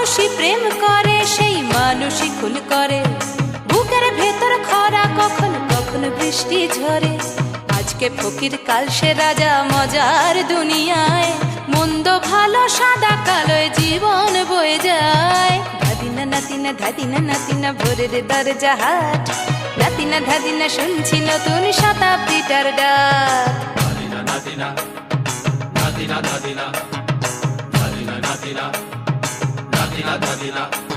মানুষই প্রেম করে, সেই মানুষই খুন করে। বুকের ভেতর খরা, কখনো কখনো বৃষ্টি ঝরে। আজকে ফকির, কাল সে রাজা, মজার দুনিয়ায়। মন্দ ভালো সাদা কালোয় জীবন বয়ে যায়। ধাদিনা নাতিনা, ধাদিনা নাতিনা, ভোরের দরজা হাট। নাতিনা ধাদিনা, শুনছি নতুন শতাব্দীটার ডাক। নাতিনা নাতিনা, নাতিনা নাতিনা, নাতিনা নাতিনা, নাতিনা নাতিনা।